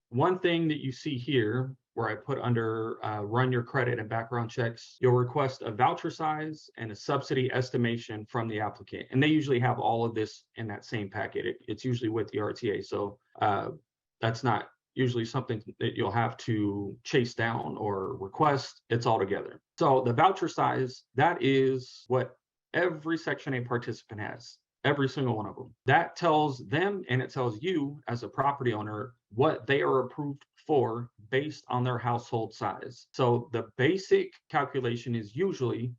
one thing that you see here where I put under run your credit and background checks, you'll request a voucher size and a subsidy estimation from the applicant. And they usually have all of this in that same packet. It's usually with the RTA. So that's not usually something that you'll have to chase down or request. It's all together. So the voucher size, that is what every Section 8 participant has. Every single one of them. That tells them and it tells you as a property owner what they are approved for based on their household size. So the basic calculation is usually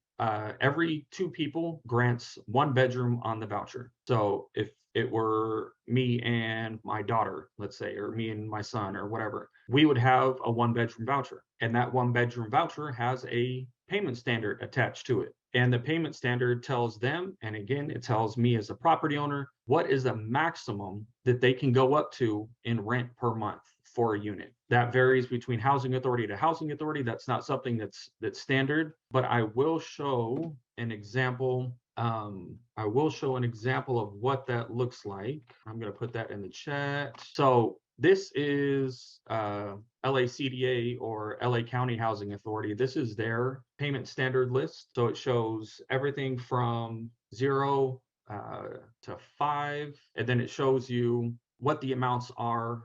every 2 people grants 1 bedroom on the voucher. So if it were me and my daughter, let's say, or me and my son or whatever, we would have a 1 bedroom voucher. And that 1 bedroom voucher has a payment standard attached to it. And the payment standard tells them, and again, it tells me as a property owner, what is the maximum that they can go up to in rent per month for a unit. That varies between housing authority to housing authority. That's not something that's standard, but I will show an example. I will show an example of what that looks like. I'm going to put that in the chat. So this is LACDA or LA County Housing Authority. This is their payment standard list. So it shows everything from 0 to 5, and then it shows you what the amounts are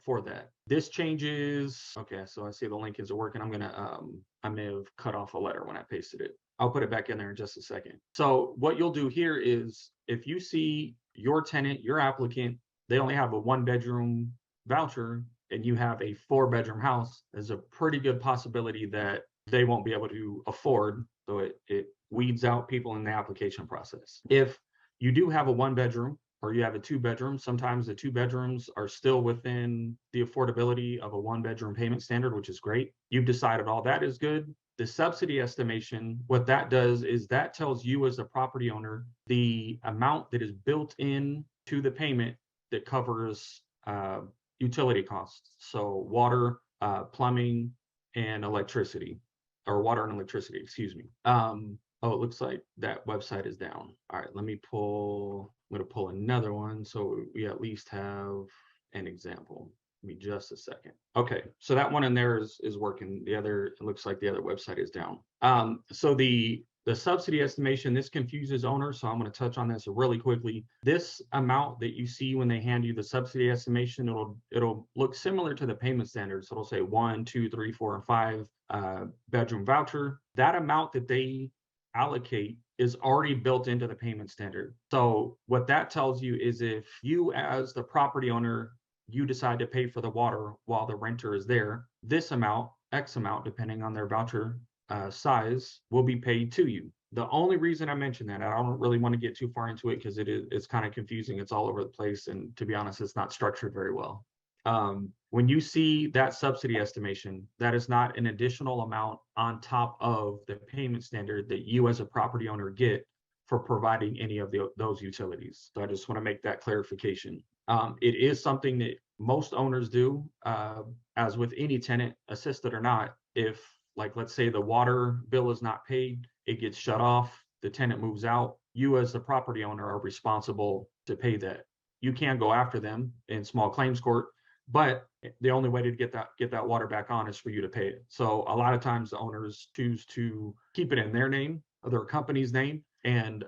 for that. This changes. Okay, so I see the link isn't working. I may have cut off a letter when I pasted it. I'll put it back in there in just a second. So what you'll do here is if you see your tenant, your applicant, they only have a 1 bedroom voucher and you have a 4 bedroom house, there's a pretty good possibility that they won't be able to afford. So it weeds out people in the application process. If you do have a 1 bedroom or you have a 2 bedroom, sometimes the 2 bedrooms are still within the affordability of a 1 bedroom payment standard, which is great. You've decided all that is good. The subsidy estimation, what that does is that tells you as a property owner the amount that is built in to the payment that covers utility costs. So water, plumbing, and electricity, or water and electricity, excuse me. Oh, it looks like that website is down. All right, I'm going to pull another one so we at least have an example. Give me just a second. Okay, so that one in there is working. The other, it looks like the other website is down. So the subsidy estimation, this confuses owners, so I'm going to touch on this really quickly. This amount that you see when they hand you the subsidy estimation, it'll look similar to the payment standards. So it'll say 1, 2, 3, 4, and 5 bedroom voucher. That amount that they allocate is already built into the payment standard. So what that tells you is if you as the property owner, you decide to pay for the water while the renter is there, this amount, X amount, depending on their voucher size, will be paid to you. The only reason I mention that, I don't really want to get too far into it because it's kind of confusing. It's all over the place. And to be honest, it's not structured very well. When you see that subsidy estimation, that is not an additional amount on top of the payment standard that you as a property owner get for providing any of those utilities. So I just want to make that clarification. It is something that most owners do, as with any tenant, assisted or not. If, like, let's say the water bill is not paid, it gets shut off, the tenant moves out, you as the property owner are responsible to pay that. You can go after them in small claims court, but the only way to get that water back on is for you to pay it. So a lot of times the owners choose to keep it in their name or their company's name and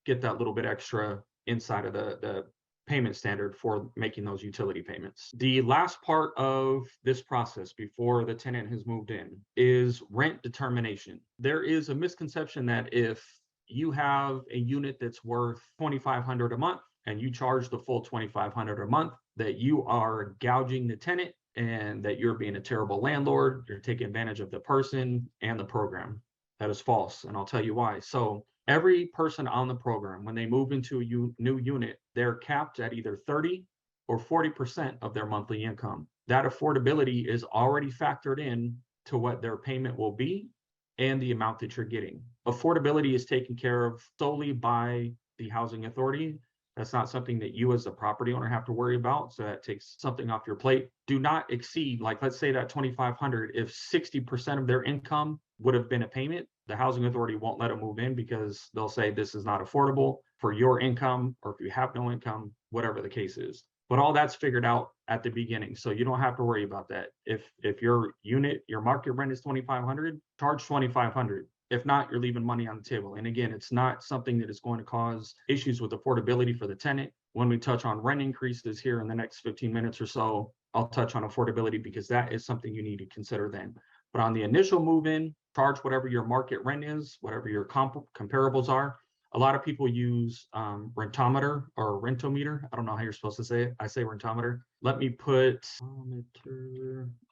get that little bit extra inside of the payment standard for making those utility payments. The last part of this process before the tenant has moved in is rent determination. There is a misconception that if you have a unit that's worth $2,500 a month and you charge the full $2,500 a month, that you are gouging the tenant and that you're being a terrible landlord, you're taking advantage of the person and the program. That is false, and I'll tell you why. So every person on the program, when they move into a new unit, they're capped at either 30 or 40% of their monthly income. That affordability is already factored in to what their payment will be and the amount that you're getting. Affordability is taken care of solely by the housing authority. That's not something that you as the property owner have to worry about. So that takes something off your plate. Do not exceed, like, let's say that $2,500, if 60% of their income would have been a payment, the housing authority won't let them move in because they'll say this is not affordable for your income, or if you have no income, whatever the case is. But all that's figured out at the beginning, so you don't have to worry about that. If your unit, your market rent is 2,500, charge 2,500. If not, you're leaving money on the table. And again, it's not something that is going to cause issues with affordability for the tenant. When we touch on rent increases here in the next 15 minutes or so, I'll touch on affordability because that is something you need to consider then. But on the initial move-in, charge whatever your market rent is, whatever your comparables are. A lot of people use rentometer or rentometer. I don't know how you're supposed to say it. I say rentometer. Let me put,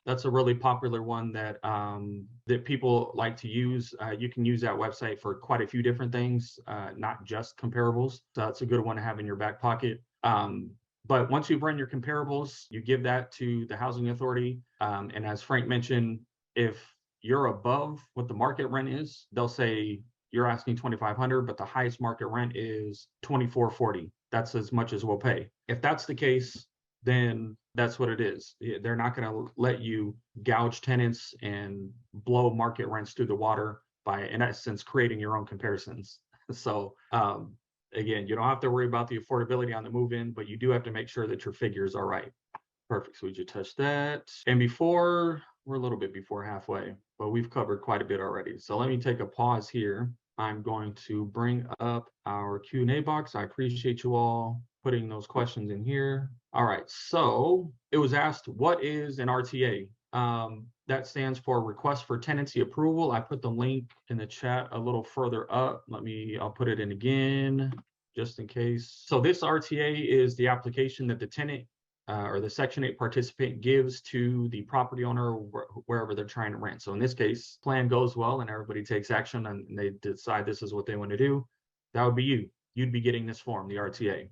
that's a really popular one that that people like to use. You can use that website for quite a few different things, not just comparables. So that's a good one to have in your back pocket. But once you've run your comparables, you give that to the housing authority. And as Frank mentioned, if you're above what the market rent is, they'll say you're asking 2,500, but the highest market rent is 2,440. That's as much as we'll pay. If that's the case, then that's what it is. They're not going to let you gouge tenants and blow market rents through the water by, in essence, creating your own comparisons. So again, you don't have to worry about the affordability on the move-in, but you do have to make sure that your figures are right. Perfect. So we just touched that. And before, we're a little bit before halfway, but we've covered quite a bit already. So let me take a pause here. I'm going to bring up our Q&A box. I appreciate you all putting those questions in here. All right, so it was asked, what is an RTA? That stands for Request for Tenancy Approval. I put the link in the chat a little further up. I'll put it in again, just in case. So this RTA is the application that the tenant or the Section 8 participant gives to the property owner wherever they're trying to rent. So in this case, plan goes well and everybody takes action and they decide this is what they want to do. That would be you. You'd be getting this form, the RTA.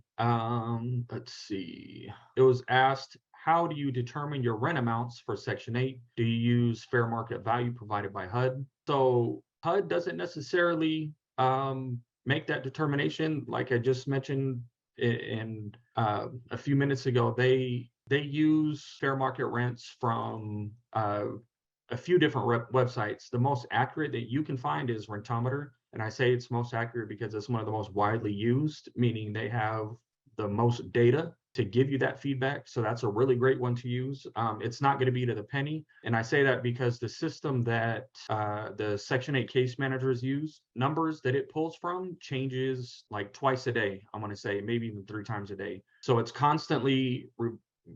Let's see. It was asked, how do you determine your rent amounts for Section 8? Do you use fair market value provided by HUD? So HUD doesn't necessarily make that determination. Like I just mentioned in a few minutes ago, they use fair market rents from a few different websites. The most accurate that you can find is Rentometer, and I say it's most accurate because it's one of the most widely used, meaning they have the most data to give you that feedback. So that's a really great one to use. It's not going to be to the penny. And I say that because the system that the Section 8 case managers use, numbers that it pulls from changes like twice a day, I'm going to say, maybe even 3 times a day. So it's constantly,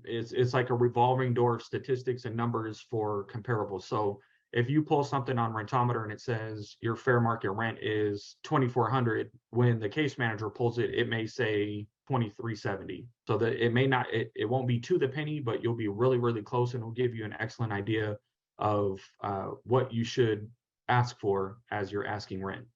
it's like a revolving door of statistics and numbers for comparables. So if you pull something on Rentometer and it says your fair market rent is 2,400, when the case manager pulls it, it may say 2,370. So that it may not, it won't be to the penny, but you'll be really, really close, and it'll give you an excellent idea of what you should ask for as you're asking rent.